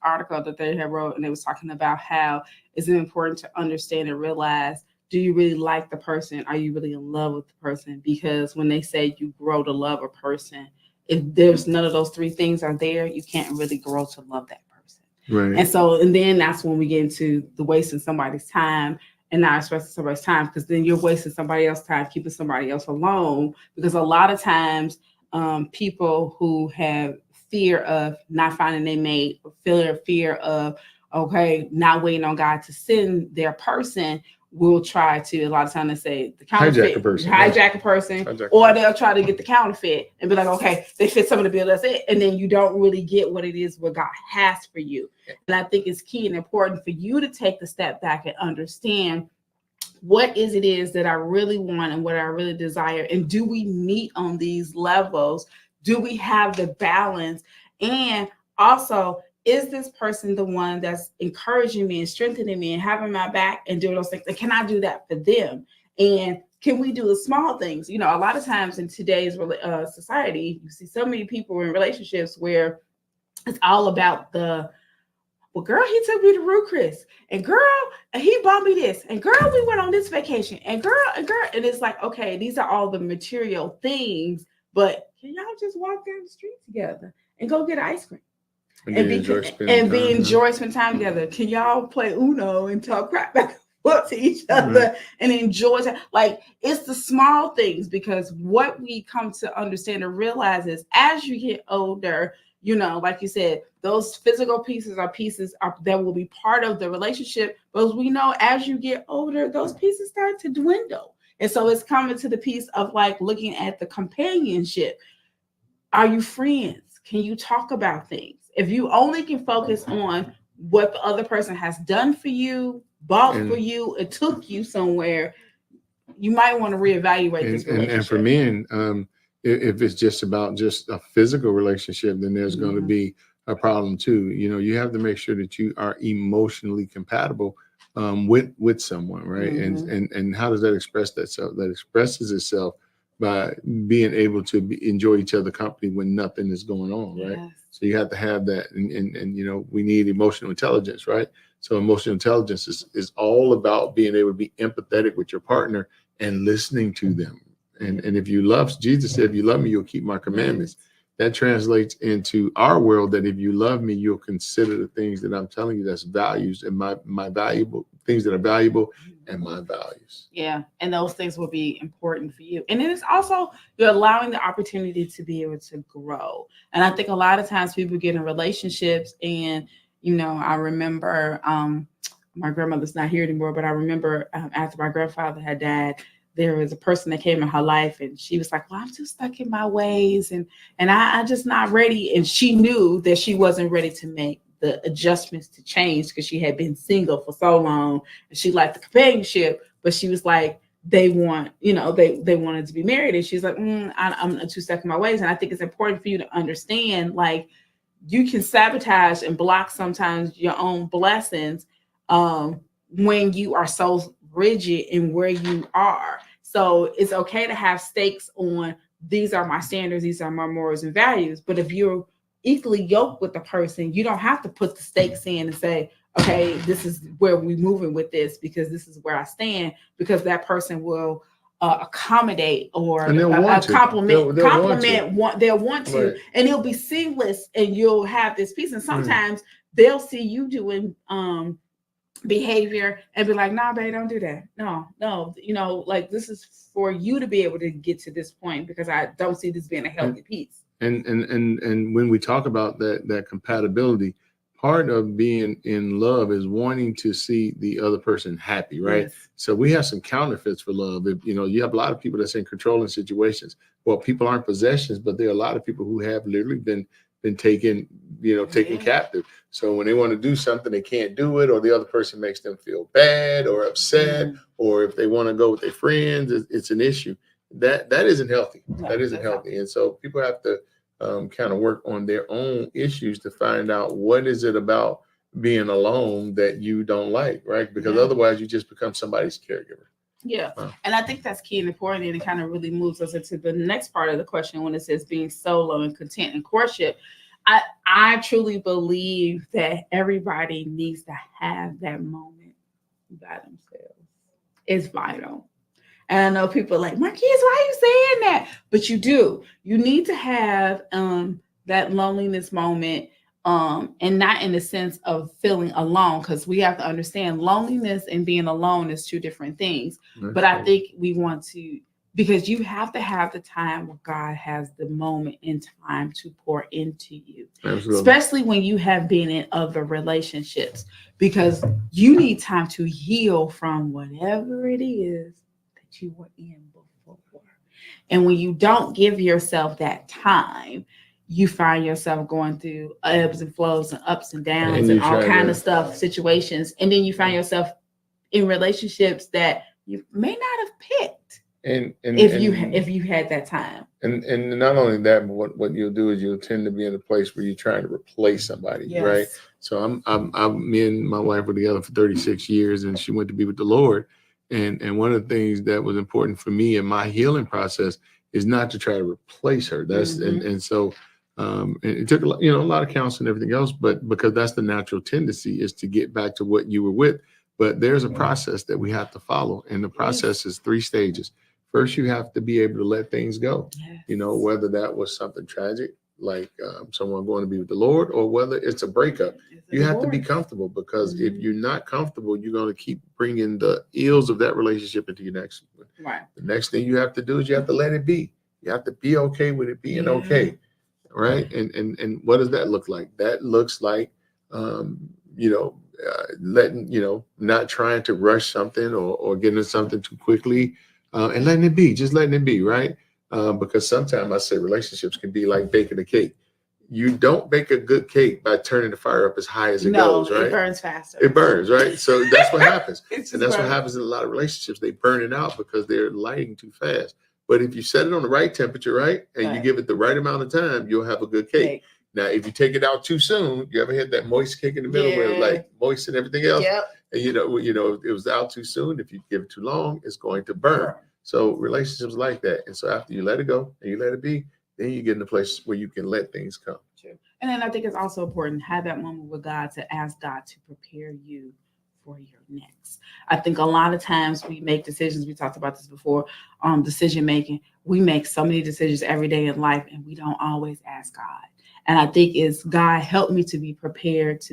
D: article that they had wrote, and they was talking about how it's important to understand and realize, do you really like the person? Are you really in love with the person? Because when they say you grow to love a person, if there's none of those three things are there, you can't really grow to love that person.
E: Right.
D: And then that's when we get into the wasting somebody's time and not expressing somebody's time, because then you're wasting somebody else's time, keeping somebody else alone. Because a lot of times people who have fear of not finding their mate, fear of, not waiting on God to send their person, will try to, a lot of times they say the counterfeit, hijack a person, or they'll try to get the counterfeit and be like, okay, they fit some of the bill, that's it. And then you don't really get what it is, what God has for you. And I think it's key and important for you to take the step back and understand what it is that I really want and what I really desire. And do we meet on these levels? Do we have the balance? And also, is this person the one that's encouraging me and strengthening me and having my back and doing those things? And can I do that for them? And can we do the small things? A lot of times in today's society, you see so many people in relationships where it's all about well, girl, he took me to Ruth Chris, and girl, he bought me this, and girl, we went on this vacation, and girl, and it's like, okay, these are all the material things, but can y'all just walk down the street together and go get ice cream? And enjoy spending time together. Can y'all play Uno and talk crap back and forth to each other and enjoy time? Like, it's the small things, because what we come to understand and realize is, as you get older, like you said, those physical pieces that will be part of the relationship. But we know as you get older, those pieces start to dwindle. And so it's coming to the piece of like looking at the companionship. Are you friends? Can you talk about things? If you only can focus on what the other person has done for you, bought for you, it took you somewhere, you might want to reevaluate this relationship.
E: And for men, if it's just about just a physical relationship, then there's going to be a problem too. You have to make sure that you are emotionally compatible with someone, right? And how does that express itself? That expresses itself by being able to enjoy each other's company when nothing is going on, right? Yes. So you have to have that, and we need emotional intelligence, right? So emotional intelligence is all about being able to be empathetic with your partner and listening to them. And if you love, Jesus said, if you love me, you'll keep my commandments. That translates into our world, that if you love me, you'll consider the things that I'm telling you, that's values, and my valuable things that are valuable and my values.
D: Yeah. And those things will be important for you. And then it's also, you're allowing the opportunity to be able to grow. And I think a lot of times people get in relationships, and, I remember, my grandmother's not here anymore, but I remember after my grandfather had died, there was a person that came in her life, and she was like, well, I'm just stuck in my ways, and I'm just not ready. And she knew that she wasn't ready to make the adjustments to change because she had been single for so long and she liked the companionship, but she was like, they wanted to be married. And she's like, I'm too stuck in my ways. And I think it's important for you to understand, like, you can sabotage and block sometimes your own blessings when you are so rigid in where you are. So it's okay to have stakes on, these are my standards, these are my morals and values. But if you're equally yoked with the person, you don't have to put the stakes in and say, okay, this is where we're moving with this because this is where I stand, because that person will accommodate or compliment. They'll want to, right. And it'll be seamless, and you'll have this peace. And sometimes they'll see you doing behavior and be like, nah, babe, don't do that. No, like, this is for you to be able to get to this point, because I don't see this being a healthy piece.
E: And when we talk about that compatibility, part of being in love is wanting to see the other person happy, right? Yes. So we have some counterfeits for love. If, you have a lot of people that's in controlling situations. Well, people aren't possessions, but there are a lot of people who have literally been taken captive. So when they want to do something, they can't do it, or the other person makes them feel bad or upset, or if they want to go with their friends, it's an issue. That isn't healthy. That isn't healthy. And so people have to kind of work on their own issues to find out what is it about being alone that you don't like, right? Because otherwise you just become somebody's caregiver.
D: Yeah. And I think that's key and important, and it kind of really moves us into the next part of the question when it says being solo and content in courtship. I truly believe that everybody needs to have that moment by themselves. It's vital. And I know people are like, Marquise, why are you saying that? But you do. You need to have that loneliness moment, and not in the sense of feeling alone, because we have to understand loneliness and being alone is two different things. That's but true. I think we want to, because you have to have the time where God has the moment in time to pour into you. Absolutely. Especially when you have been in other relationships, because you need time to heal from whatever it is that you were in before. And when you don't give yourself that time, you find yourself going through ebbs and flows and ups and downs and all kind of stuff, situations. And then you find yourself in relationships that you may not have picked. And if you had that time. And
E: not only that, but what you'll do is you'll tend to be in a place where you're trying to replace somebody, yes. Right? So me and my wife were together for 36 years, and she went to be with the Lord. And one of the things that was important for me in my healing process is not to try to replace her. That's and so it took a lot of counseling and everything else, but because that's the natural tendency is to get back to what you were with. But there's a process that we have to follow, and the process is 3 stages. First, you have to be able to let things go. Yes. Whether that was something tragic, like someone going to be with the Lord, or whether it's a breakup. You have to be comfortable, because if you're not comfortable, you're going to keep bringing the ills of that relationship into your next one. Right. The next thing you have to do is you have to let it be. You have to be okay with it being okay. Right. And what does that look like? That looks like, letting, not trying to rush something or getting something too quickly. And letting it be, just letting it be, right? Because sometimes I say relationships can be like baking a cake. You don't bake a good cake by turning the fire up as high as it goes, right? It burns faster. It burns, right? So that's what happens. And that's what happens in a lot of relationships. They burn it out because they're lighting too fast. But if you set it on the right temperature, right, and you give it the right amount of time, you'll have a good cake. Now, if you take it out too soon, you ever had that moist cake in the middle where it's like moist and everything else? Yep. And it was out too soon. If you give it too long, it's going to burn. So relationships like that. And so after you let it go and you let it be, then you get in a place where you can let things come.
D: True. And then I think it's also important to have that moment with God, to ask God to prepare you for your next. I think a lot of times we make decisions. We talked about this before, decision making. We make so many decisions every day in life, and we don't always ask God. And I think it's God helped me to be prepared,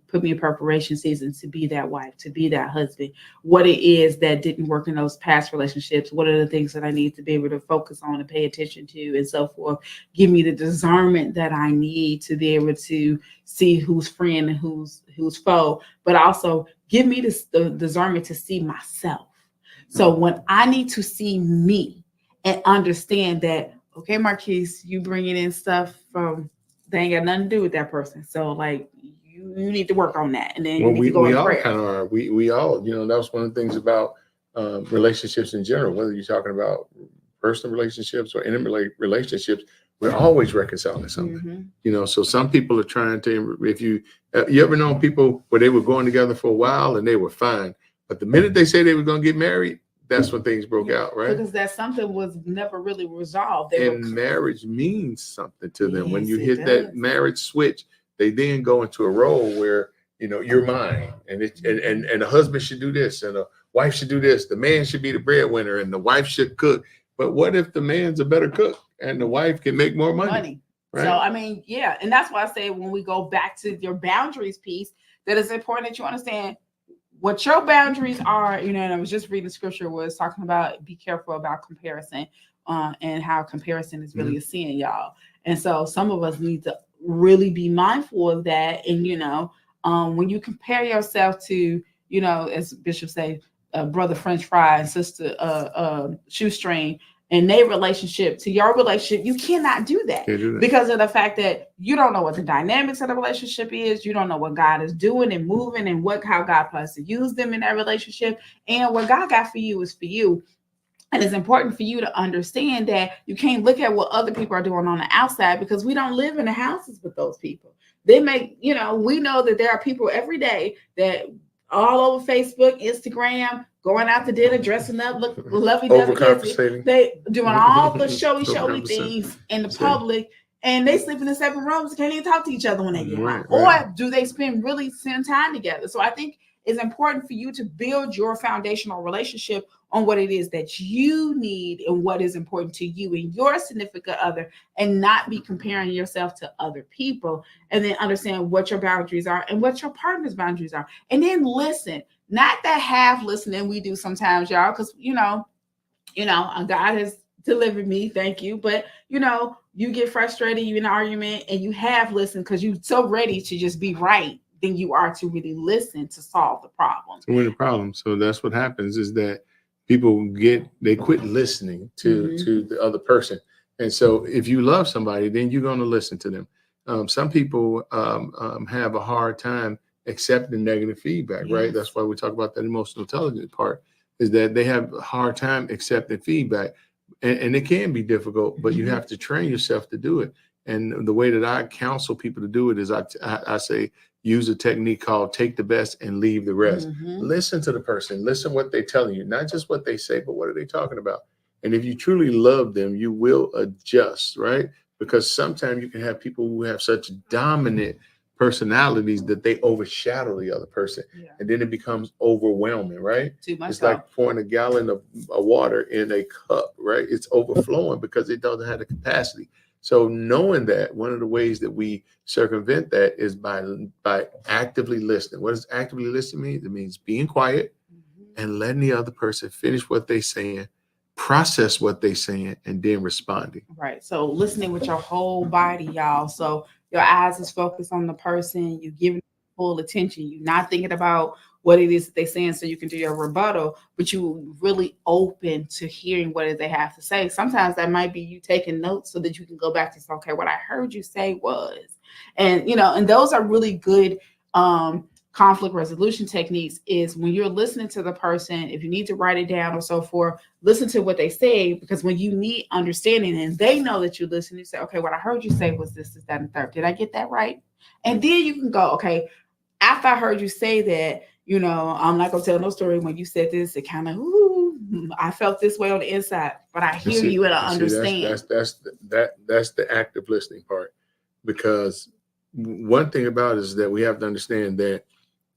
D: put me in preparation season to be that wife, to be that husband. What it is that didn't work in those past relationships. What are the things that I need to be able to focus on and pay attention to and so forth. Give me the discernment that I need to be able to see who's friend and who's foe, but also give me the discernment to see myself. So when I need to see me and understand that, okay, Marquise, you bringing in stuff from, they ain't got nothing to do with that person. So like, you you need to work on that. And then
E: well,
D: you need to go
E: we
D: in
E: all
D: prayer.
E: kind of are. We all, you know, that was one of the things about relationships in general, whether you're talking about personal relationships or intimate relationships, we're always reconciling something.
D: Mm-hmm.
E: You know, so some people are trying to, if you ever known people where they were going together for a while and they were fine, but the minute they say they were going to get married, that's when things broke out, right?
D: Because that something was never really resolved.
E: And marriage means something to them. When
D: Yes,
E: you
D: it
E: hit that
D: does.
E: marriage switch, they then go into a role where, you know, you're mine, and and a husband should do this, and a wife should do this. The man should be the breadwinner, and the wife should cook. But what if the man's a better cook and the wife can make more money? Right?
D: So I mean, yeah, and that's why I say when we go back to your boundaries piece, that it's important that you understand what your boundaries are. You know, and I was just reading the scripture was talking about be careful about comparison, and how comparison is really a sin, y'all. And so some of us need to really be mindful of that. And you know, when you compare yourself to, you know, as Bishop say, brother French fry and sister shoestring, and their relationship to your relationship, you cannot do that because of the fact that you don't know what the dynamics of the relationship is. You don't know what God is doing and moving and how God plans to use them in that relationship. And what God got for you is for you. And it's important for you to understand that you can't look at what other people are doing on the outside, because we don't live in the houses with those people. They make, you know, we know that there are people every day that all over Facebook, Instagram, going out to dinner, dressing up, look lovey-dovey, they doing all the showy things in the public, and they sleep in the separate rooms, can't even talk to each other when they get home. Or do they spend time together? So I think it's important for you to build your foundational relationship on what it is that you need and what is important to you and your significant other, and not be comparing yourself to other people, and then understand what your boundaries are and what your partner's boundaries are. And then listen, not that half listening we do sometimes, y'all, because you know, God has delivered me, thank you. But you know, you get frustrated, you in an argument, and you have listened because you're so ready to just be right than you are to really listen to solve the problem.
E: To win the problem. So that's what happens, is that people quit listening to the other person. And so if you love somebody, then you're going to listen to them. Some people have a hard time accepting negative feedback, right? That's why we talk about that emotional intelligence part, is that they have a hard time accepting feedback. And it can be difficult, but you have to train yourself to do it. And the way that I counsel people to do it is I say, use a technique called take the best and leave the rest. Listen to the person, listen what they're telling you, not just what they say, but what are they talking about? And if you truly love them, you will adjust, right? Because sometimes you can have people who have such dominant personalities that they overshadow the other person. And then it becomes overwhelming, right?
D: Too much.
E: It's like pouring a gallon of water in a cup, right? It's overflowing because it doesn't have the capacity. So knowing that, one of the ways that we circumvent that is by actively listening. What does actively listening mean? It means being quiet and letting the other person finish what they're saying, process what they're saying, and then responding.
D: Right. So listening with your whole body, y'all. So your eyes is focused on the person, you giving full attention. You're not thinking about what it is that they're saying so you can do your rebuttal, but you really open to hearing what it they have to say. Sometimes that might be you taking notes so that you can go back to say, okay, what I heard you say was, and you know, and those are really good conflict resolution techniques. Is when you're listening to the person, if you need to write it down or so forth, listen to what they say, because when you need understanding and they know that you listen, you say, okay, what I heard you say was this, that, and third. Did I get that right? And then you can go, okay, after I heard you say that, you know, I'm not gonna tell no story. When you said this, it kind of, I felt this way on the inside, but I hear you and I understand.
E: That's the active listening part, because one thing about it is that we have to understand that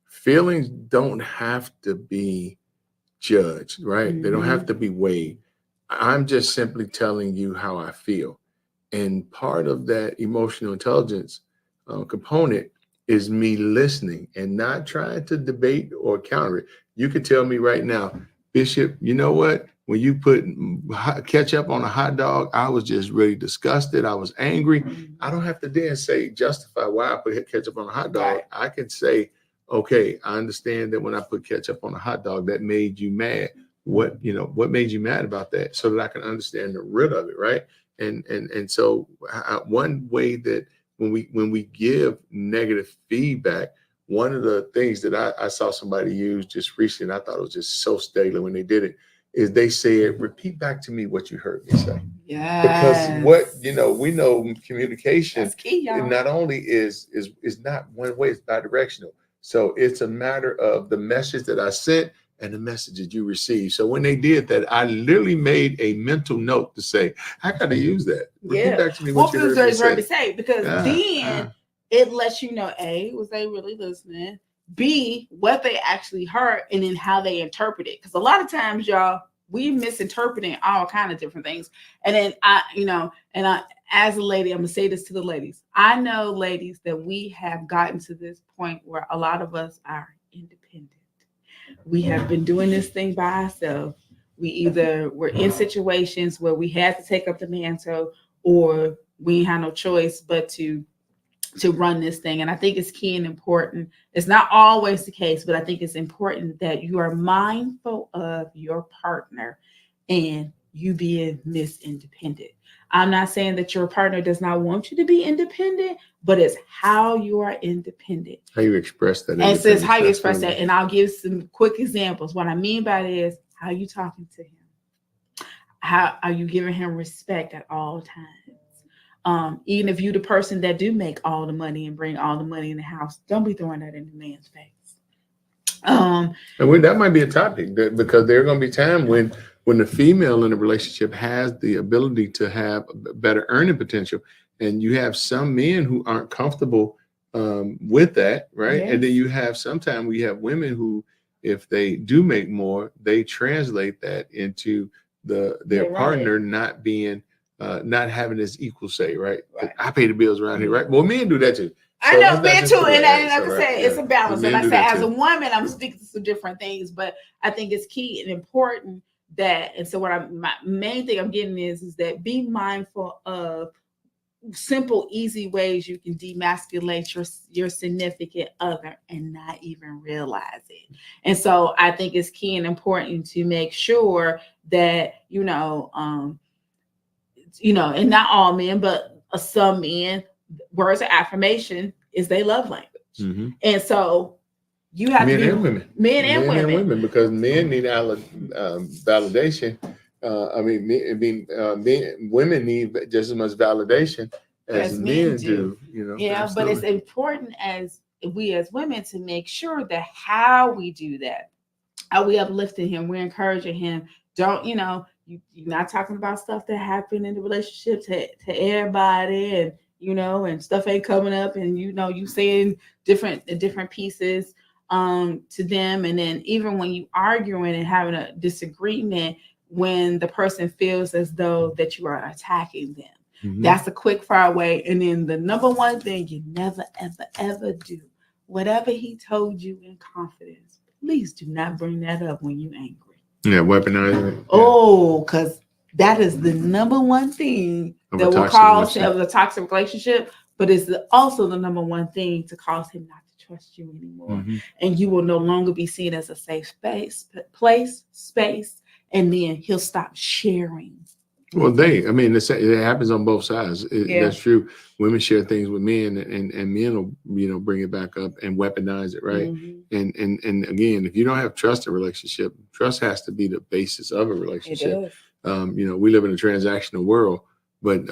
E: feelings don't have to be judged, right? They don't have to be weighed. I'm just simply telling you how I feel, and part of that emotional intelligence component is me listening and not trying to debate or counter it. You could tell me right now, Bishop, you know what? When you put ketchup on a hot dog, I was just really disgusted. I was angry. I don't have to then justify why I put ketchup on a hot dog.
D: Right.
E: I can say, okay, I understand that when I put ketchup on a hot dog, that made you mad. What made you mad about that? So that I can understand the root of it, right? And so one way that when we give negative feedback, one of the things that I saw somebody use just recently, and I thought it was just so stately when they did it, is they said, repeat back to me what you heard me say.
F: Yeah.
E: Because what, we know communication
F: That's key, y'all.
E: not only is not one way, it's bi-directional. So it's a matter of the message that I sent and the message that you received. So when they did that, I literally made a mental note to say, I got to use that. Repeat back to me what you heard me say.
F: Because then it lets you know, A, was they really listening? B, what they actually heard, and then how they interpret it. Because a lot of times, y'all, we misinterpreting all kind of different things. And then as a lady, I'm gonna say this to the ladies. I know, ladies, that we have gotten to this point where a lot of us are independent. We have been doing this thing by ourselves. We're in situations where we had to take up the mantle, or we had no choice but to run this thing. And I think it's key and important. It's not always the case, but I think it's important that you are mindful of your partner and you being Miss Independent. I'm not saying that your partner does not want you to be independent, but it's how you are independent.
E: How you express that.
F: And it's how you express that. And I'll give some quick examples. What I mean by it is, how are you talking to him? How are you giving him respect at all times? Even if you're the person that do make all the money and bring all the money in the house, don't be throwing that in the man's face.
E: And that might be a topic, because there are going to be time when the female in a relationship has the ability to have better earning potential, and you have some men who aren't comfortable with that, right? Yes. And then you have sometimes we have women who, if they do make more, they translate that into their partner not being not having this equal say, right? I pay the bills around here, right? Well, men do that too.
F: So I know men too, and like I said, it's a balance. And I say, as a woman, I'm speaking to some different things, but I think it's key and important that. And so, my main thing I'm getting is that be mindful of simple, easy ways you can demasculate your significant other and not even realize it. And so, I think it's key and important to make sure that and not all men, but some men, words of affirmation is their love language. Mm-hmm. And so you have men and women, because men need validation. Women need just as much validation as men do. Yeah, but it's important as we as women to make sure that how we do that, how we uplifting him, we're encouraging him. Don't you're not talking about stuff that happened in the relationship to everybody, and stuff ain't coming up, and you saying different pieces to them. And then even when you arguing and having a disagreement, when the person feels as though that you are attacking them, mm-hmm. That's a quick fire way. And then the number one thing you never, ever, ever do, whatever he told you in confidence, please do not bring that up when you're angry.
E: Yeah, weaponize it.
F: Oh, because that is the number one thing that will cause a toxic relationship, but it's also the number one thing to cause him not to trust you anymore. Mm-hmm. And you will no longer be seen as a safe space, and then he'll stop sharing.
E: Well, it happens on both sides. That's true. Women share things with men, and men will, bring it back up and weaponize it, right? Mm-hmm. And again, if you don't have trust in a relationship, trust has to be the basis of a relationship. We live in a transactional world, but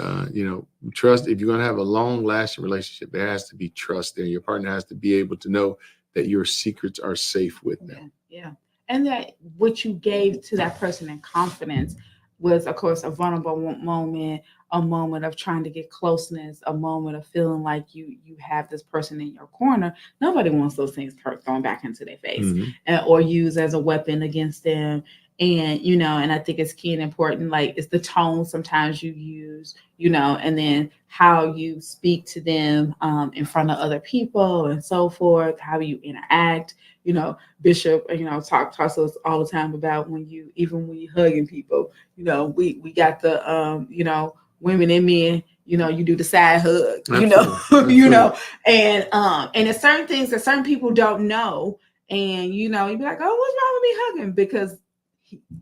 E: trust. If you're going to have a long-lasting relationship, there has to be trust there. Your partner has to be able to know that your secrets are safe with them.
F: Yeah, and that what you gave to that person in confidence was, of course, a vulnerable moment, a moment of trying to get closeness, a moment of feeling like you have this person in your corner. Nobody wants those things thrown back into their face, mm-hmm. Or used as a weapon against them. And, and I think it's key and important, like it's the tone sometimes you use, and then how you speak to them in front of other people and so forth, how you interact. Bishop, talks to us all the time about when you hugging people, we got the, women and men, you do the side hug, Absolutely. And it's certain things that certain people don't know. And, you'd be like, oh, what's wrong with me hugging? Because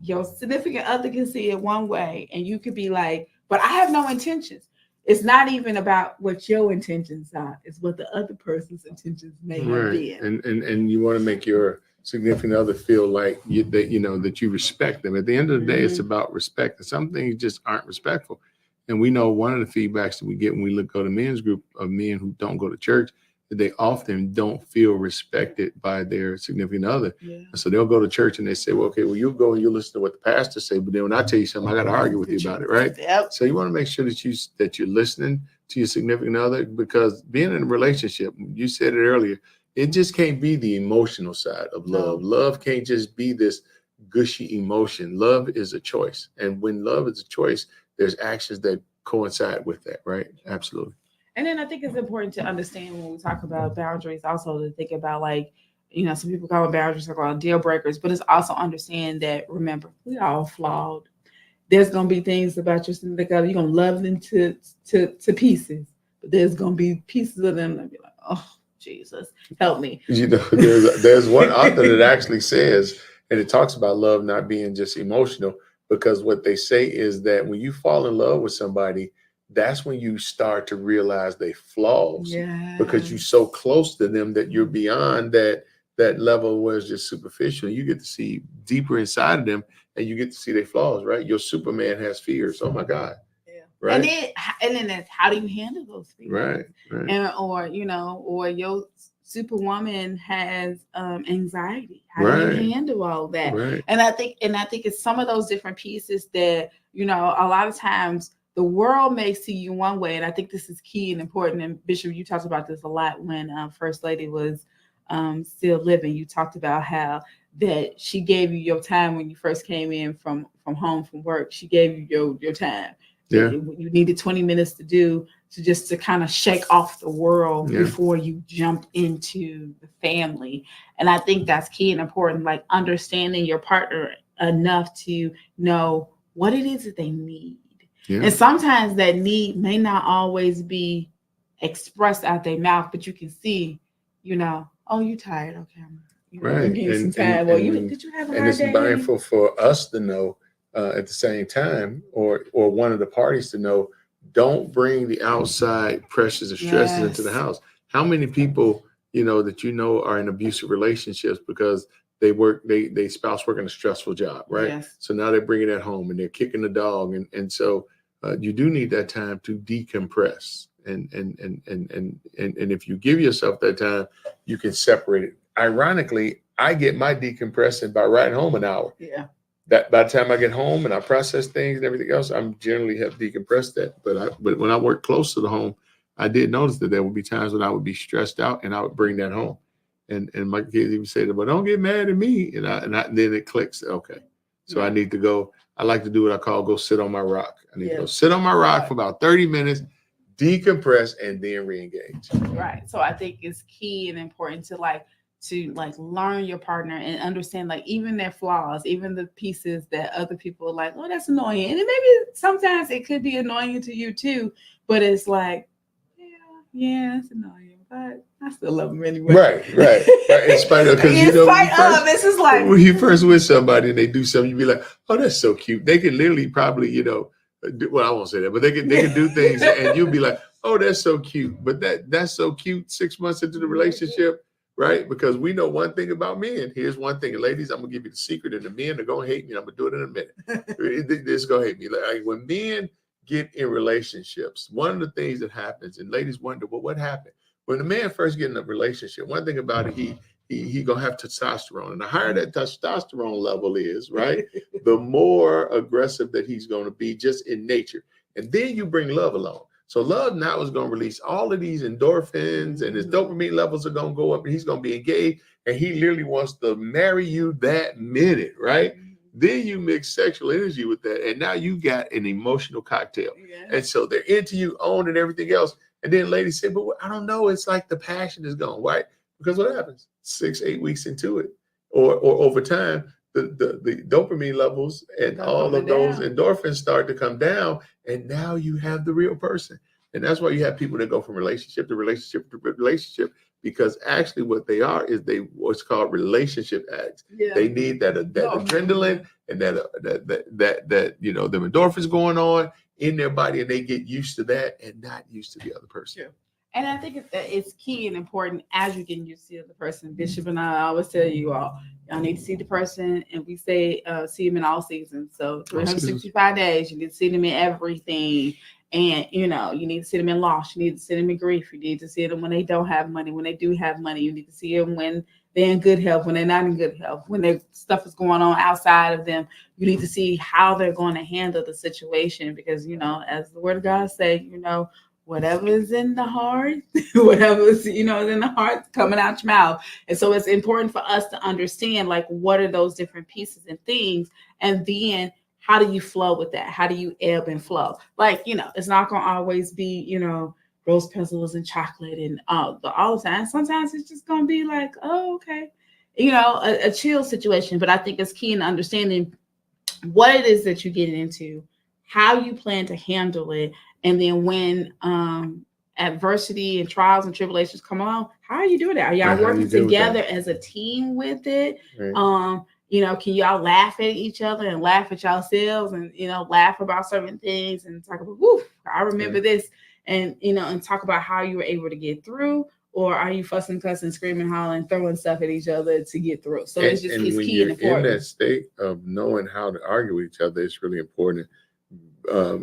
F: your significant other can see it one way, and you could be like, but I have no intentions. it's not even about what your intentions are. It's what the other person's intentions may have been.
E: And you want to make your significant other feel like that you respect them. At the end of the day, it's about respect. And some things just aren't respectful. And we know one of the feedbacks that we get when we go to men's group of men who don't go to church, that they often don't feel respected by their significant other. Yeah. So they'll go to church and they say, well, okay, well, you go and you listen to what the pastor say, but then when I tell you something, I got to argue with you about it, right?
F: Yep.
E: So you want to make sure that you're listening to your significant other, because being in a relationship, you said it earlier, it just can't be the emotional side of love. No. Love can't just be this gushy emotion. Love is a choice. And when love is a choice, there's actions that coincide with that, right? Absolutely.
F: And then I think it's important to understand when we talk about boundaries, also to think about, like, some people call it boundaries, like called deal breakers, but it's also understand that, remember, we all flawed. There's going to be things about your significant other, you're going to love them to pieces, but there's going to be pieces of them that be like, oh, Jesus, help me.
E: There's one author that actually says, and it talks about love not being just emotional, because what they say is that when you fall in love with somebody, that's when you start to realize they flaws, because you're so close to them that you're beyond that level where it's just superficial. You get to see deeper inside of them, and you get to see their flaws, right? Your Superman has fears. Oh my God. Right.
F: And then that's, how do you handle those feelings?
E: Right.
F: And or your Superwoman has anxiety. How do you handle all that?
E: Right.
F: And I think it's some of those different pieces that, a lot of times the world may see you one way. And I think this is key and important. And Bishop, you talked about this a lot when First Lady was still living. You talked about how that she gave you your time when you first came in from home from work. She gave you your time.
E: Yeah.
F: You needed 20 minutes to kind of shake off the world before you jump into the family. And I think that's key and important, like understanding your partner enough to know what it is that they need. Yeah. And sometimes that need may not always be expressed out their mouth, but you can see, oh, you tired. Okay.
E: Right.
F: Did you have a hard day?
E: And it's mindful for us to know at the same time, or one of the parties to know, don't bring the outside pressures and stresses into the house. How many people, that are in abusive relationships because they spouse working a stressful job, right?
F: Yes.
E: So now they're bringing it home and they're kicking the dog. And so you do need that time to decompress. And if you give yourself that time, you can separate it. Ironically, I get my decompressing by riding home an hour.
F: Yeah.
E: That by the time I get home and I process things and everything else, I'm generally have decompressed that. But when I work close to the home, I did notice that there would be times when I would be stressed out and I would bring that home. And my kids even say, "But don't get mad at me." And then it clicks. Okay, so I need to go. I like to do what I call go sit on my rock. I need to go sit on my rock for about 30 minutes, decompress, and then re-engage.
F: Right. So I think it's key and important to learn your partner and understand, like, even their flaws, even the pieces that other people are like, oh, that's annoying. And maybe sometimes it could be annoying to you too, but it's like, yeah, it's annoying, but I still love them anyway.
E: Right. In spite of, because
F: this is like
E: when you first with somebody and they do something, you be like, oh, that's so cute. They can literally probably, well, I won't say that, but they can do things and you'll be like, oh, that's so cute. But that's so cute 6 months into the relationship. Right? Because we know one thing about men. Here's one thing. And ladies, I'm going to give you the secret, and the men are going to hate me. I'm going to do it in a minute. They're just going to hate me. Like, when men get in relationships, one of the things that happens, and ladies wonder, well, what happened? When the man first get in a relationship, one thing about it, he going to have testosterone. And the higher that testosterone level is, right, the more aggressive that he's going to be just in nature. And then you bring love along. So love now is going to release all of these endorphins, and his dopamine levels are going to go up, and he's going to be engaged, and he literally wants to marry you that minute, right? Then you mix sexual energy with that, and now you got an emotional cocktail. Yeah. And so they're into you, own, and everything else. And then ladies say, but I don't know, it's like the passion is gone, right? Because what happens 6-8 weeks into it, or over time, the dopamine levels and all of those endorphins start to come down, and now you have the real person. And that's why you have people that go from relationship to relationship to relationship, because actually what they are is what's called relationship addicts. Yeah. They need that adrenaline and that the endorphins going on in their body, and they get used to that and not used to the other person.
F: Yeah. And I think it's key and important as you're getting used to the other person. Bishop and I always tell you all, y'all need to see the person, and we say see them in all seasons. So 365 days, you need to see them in everything. And, you need to see them in loss. You need to see them in grief. You need to see them when they don't have money. When they do have money, you need to see them when they're in good health, when they're not in good health, when their stuff is going on outside of them. You need to see how they're going to handle the situation, because, as the word of God say, whatever is in the heart, whatever is, in the heart, coming out your mouth. And so it's important for us to understand, like, what are those different pieces and things? And then how do you flow with that? How do you ebb and flow? Like, it's not going to always be, rose petals and chocolate and all the time. Sometimes it's just going to be like, oh, okay. A chill situation. But I think it's key in understanding what it is that you're getting into, how you plan to handle it. And then when adversity and trials and tribulations come along, how are you doing that? Are y'all working together as a team with it? Right. Can y'all laugh at each other and laugh at yourselves and, laugh about certain things and talk about, whoo, I remember this, and, and talk about how you were able to get through? Or are you fussing, cussing, screaming, hollering, throwing stuff at each other to get through? So it's just it's key and important.
E: In that state of knowing how to argue with each other, it's really important.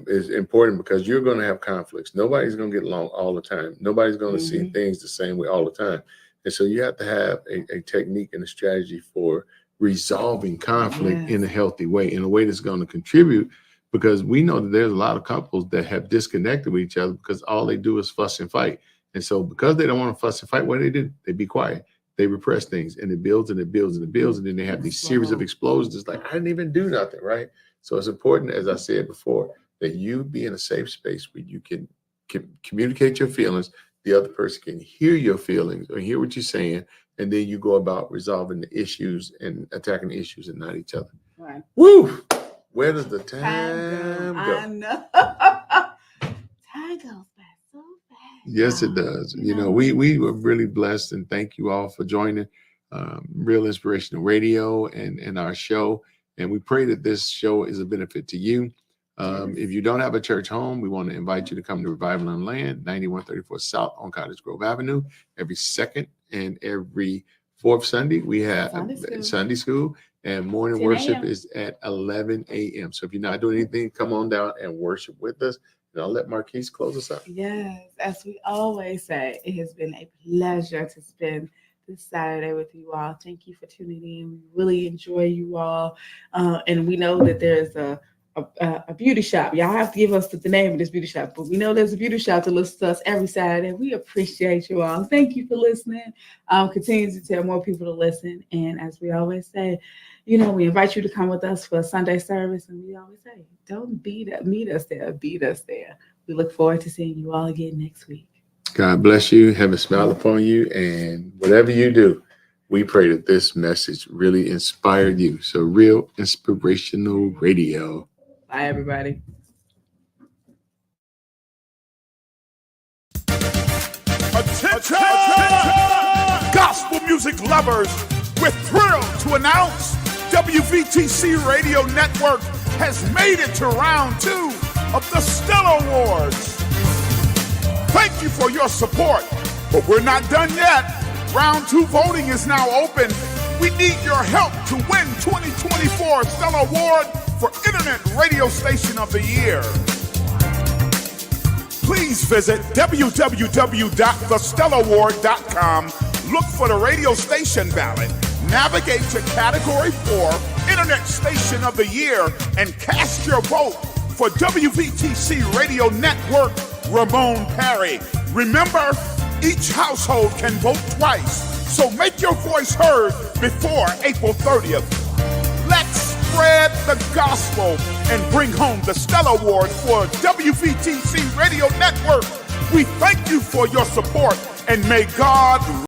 E: Is important because you're going to have conflicts. Nobody's going to get along all the time. Nobody's going to see things the same way all the time. And so you have to have a technique and a strategy for resolving conflict in a healthy way, in a way that's going to contribute, because we know that there's a lot of couples that have disconnected with each other because all they do is fuss and fight. And so because they don't want to fuss and fight, what do? They be quiet. They repress things, and it builds and it builds and it builds. And then they have these series of explosions. It's like, I didn't even do nothing, right? So it's important, as I said before, that you be in a safe space where you can communicate your feelings. The other person can hear your feelings or hear what you're saying. And then you go about resolving the issues and attacking the issues and not each other.
F: Right.
E: Woo! Where does the time go?
F: I know. Time goes by so fast.
E: Yes, it does. We were really blessed, and thank you all for joining Ril Inspirational Radio and our show. And we pray that this show is a benefit to you. If you don't have a church home, we want to invite you to come to Revival on Land, 9134 South on Cottage Grove Avenue. Every second and every fourth Sunday, we have Sunday school, and morning worship is at 11 a.m. So if you're not doing anything, come on down and worship with us. And I'll let Marquise close us out.
F: Yes, as we always say, it has been a pleasure to spend this Saturday with you all. Thank you for tuning in. We really enjoy you all. And we know that there's a beauty shop. Y'all have to give us the name of this beauty shop, but we know there's a beauty shop that listens to us every Saturday. We appreciate you all. Thank you for listening. Continue to tell more people to listen. And as we always say, we invite you to come with us for a Sunday service. And we always say, don't meet us there, beat us there. We look forward to seeing you all again next week.
E: God bless you. Have a smile upon you. And whatever you do, we pray that this message really inspired you. So Ril Inspirational Radio.
F: Bye, everybody.
B: Attention! Gospel music lovers, we're thrilled to announce WVTC Radio Network has made it to round 2 of the Stellar Awards. Thank you for your support, but we're not done yet. Round 2 voting is now open. We need your help to win 2024 Stellar Award for Internet Radio Station of the Year. Please visit www.thestellarward.com. Look for the radio station ballot. Navigate to Category 4, Internet Station of the Year, and cast your vote for WVTC Radio Network Ramon Perry. Remember, each household can vote twice, so make your voice heard before April 30th. Let's spread the gospel and bring home the Stellar Award for WVTC Radio Network. We thank you for your support, and may God